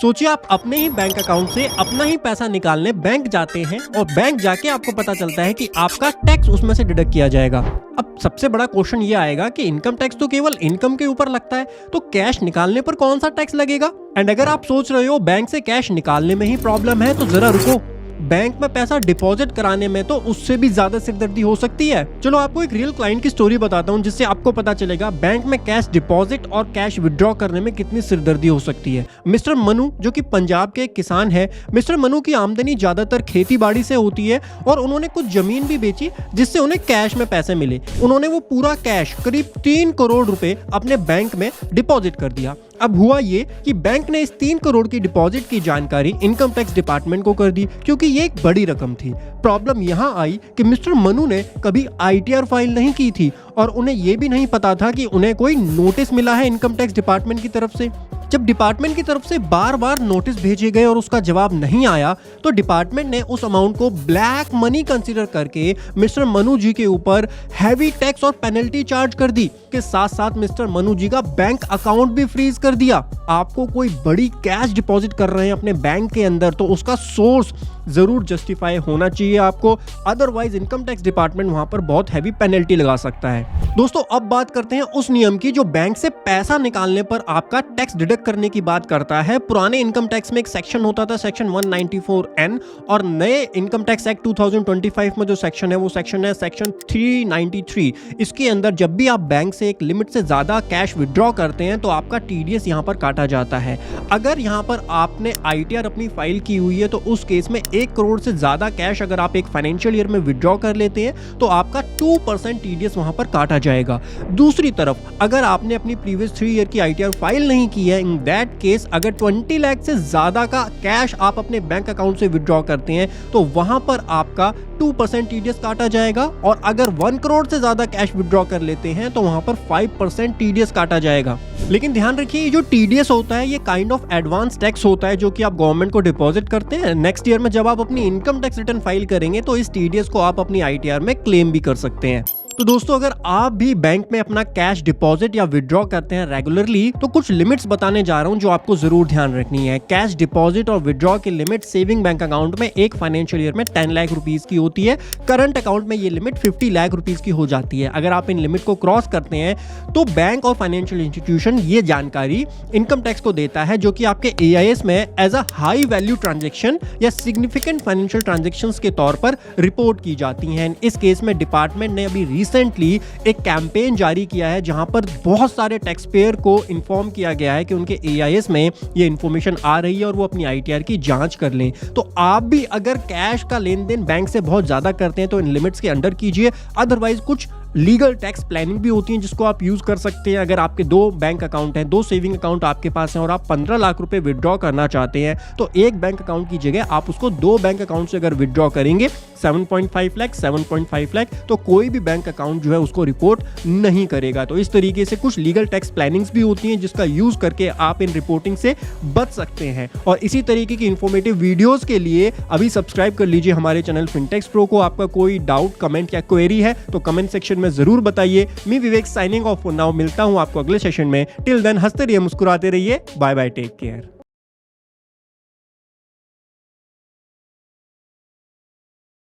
सोचिए आप अपने ही बैंक अकाउंट से अपना ही पैसा निकालने बैंक जाते हैं और बैंक जाके आपको पता चलता है कि आपका टैक्स उसमें से डिडक्ट किया जाएगा। अब सबसे बड़ा क्वेश्चन ये आएगा कि इनकम टैक्स तो केवल इनकम के ऊपर लगता है, तो कैश निकालने पर कौन सा टैक्स लगेगा। एंड अगर आप सोच रहे हो बैंक से कैश निकालने में ही प्रॉब्लम है तो जरा रुको, बैंक में पैसा डिपॉजिट कराने में तो उससे भी ज्यादा सिरदर्दी हो सकती है। चलो आपको एक रियल क्लाइंट की स्टोरी बताता हूँ जिससे आपको पता चलेगा बैंक में कैश डिपॉजिट और कैश विड्रॉ करने में कितनी सिरदर्दी हो सकती है। मिस्टर मनु जो कि पंजाब के एक किसान है, मिस्टर मनु की आमदनी ज्यादातर खेती बाड़ी से होती है और उन्होंने कुछ जमीन भी बेची जिससे उन्हें कैश में पैसे मिले। उन्होंने वो पूरा कैश करीब 3 करोड़ रुपए अपने बैंक में डिपॉजिट कर दिया। अब हुआ ये कि बैंक ने इस 3 करोड़ की डिपॉजिट की जानकारी इनकम टैक्स डिपार्टमेंट को कर दी क्योंकि ये एक बड़ी रकम थी। प्रॉब्लम यहाँ आई कि मिस्टर मनु ने कभी ITR फाइल नहीं की थी और उन्हें ये भी नहीं पता था कि उन्हें कोई नोटिस मिला है इनकम टैक्स डिपार्टमेंट की तरफ से। जब डिपार्टमेंट की तरफ से बार बार नोटिस भेजे गए और उसका जवाब नहीं आया तो डिपार्टमेंट ने उस अमाउंट को ब्लैक मनी कंसीडर करके मिस्टर मनु जी के ऊपर हैवी टैक्स और पेनल्टी चार्ज कर दी के साथ साथ मिस्टर मनु जी का बैंक अकाउंट भी फ्रीज कर दिया। आपको कोई बड़ी कैश डिपॉजिट कर रहे हैं अपने बैंक के अंदर तो उसका सोर्स जरूर जस्टिफाई होना चाहिए आपको, अदरवाइज इनकम टैक्स डिपार्टमेंट वहां पर बहुत हैवी पेनल्टी लगा सकता है। दोस्तों अब बात करते हैं उस नियम की जो बैंक से पैसा निकालने पर आपका टैक्स डिडक्ट करने की बात करता है। पुराने इनकम टैक्स में एक सेक्शन होता था सेक्शन 194N और नए इनकम टैक्स एक्ट 2025 में जो सेक्शन है वो सेक्शन है सेक्शन 393। इसके अंदर जब भी आप बैंक से एक लिमिट से ज्यादा कैश विड्रॉ करते हैं तो आपका TDS यहाँ पर काटा जाता है। अगर यहाँ पर आपने ITR अपनी फाइल की हुई है तो उस केस में 1 करोड़ से ज्यादा कैश अगर आप एक फाइनेंशियल ईयर में विड्रॉ कर लेते हैं तो आपका 2% TDS वहां पर काटा जाएगा। दूसरी तरफ अगर आपने अपनी प्रीवियस 3 ईयर की ITR फाइल नहीं की है, इन दैट केस अगर 20 लाख से ज्यादा का कैश आप अपने बैंक अकाउंट से विड्रॉ करते हैं तो वहां पर आपका 2% TDS काटा जाएगा और अगर 1 करोड़ से ज्यादा कैश विड्रॉ कर लेते हैं तो वहां पर 5% TDS काटा जाएगा। लेकिन ध्यान रखिए ये जो TDS होता है ये काइंड ऑफ एडवांस टैक्स होता है जो कि आप गवर्नमेंट को डिपॉजिट करते हैं। नेक्स्ट ईयर में जब आप अपनी इनकम टैक्स रिटर्न फाइल करेंगे तो इस TDS को आप अपनी ITR में क्लेम भी कर सकते हैं। तो दोस्तों अगर आप भी बैंक में अपना कैश डिपॉजिट या विड्रॉ करते हैं रेगुलरली तो कुछ लिमिट्स बताने जा रहा हूं जो आपको जरूर ध्यान रखनी है। कैश डिपॉजिट और विड्रॉ की लिमिट सेविंग बैंक अकाउंट में एक फाइनेंशियल ईयर में 10 लाख रुपीस की होती है। करंट अकाउंट में ये लिमिट 50 लाख रुपीस की हो जाती है। अगर आप इन लिमिट को क्रॉस करते हैं तो बैंक और फाइनेंशियल इंस्टीट्यूशन ये जानकारी इनकम टैक्स को देता है जो कि आपके AIS में as a high value transaction या सिग्निफिकेंट फाइनेंशियल ट्रांजेक्शंस के तौर पर रिपोर्ट की जाती हैं। इस केस में डिपार्टमेंट ने अभी रिसेंटली एक कैंपेन जारी किया है जहां पर बहुत सारे टैक्स पेयर को इन्फॉर्म किया गया है कि उनके AIS में ये इन्फॉर्मेशन आ रही है और वो अपनी ITR की जांच कर लें। तो आप भी अगर कैश का लेन देन बैंक से बहुत ज्यादा करते हैं तो इन लिमिट्स के अंडर कीजिए, अदरवाइज कुछ लीगल टैक्स प्लानिंग भी होती है जिसको आप यूज कर सकते हैं। अगर आपके 2 बैंक अकाउंट हैं, 2 सेविंग अकाउंट आपके पास हैं और आप 15 लाख रुपए विड्रॉ करना चाहते हैं तो एक बैंक अकाउंट की जगह आप उसको 2 बैंक अकाउंट से अगर विड्रॉ करेंगे 7.5 लाख 7.5 लाख तो कोई भी बैंक अकाउंट जो है उसको रिपोर्ट नहीं करेगा। तो इस तरीके से कुछ लीगल टैक्स प्लानिंग्स भी होती हैं जिसका यूज करके आप इन रिपोर्टिंग से बच सकते हैं। और इसी तरीके की इंफॉर्मेटिव वीडियोस के लिए अभी सब्सक्राइब कर लीजिए हमारे चैनल फिनटेक्स प्रो को। आपका कोई डाउट कमेंट या क्वेरी है तो कमेंट सेक्शन में जरूर बताइए। मैं विवेक साइनिंग ऑफ नाउ, मिलता हूं आपको अगले सेशन में। टिल देन हंसते रहिए, मुस्कुराते रहिए। Bye bye, take care.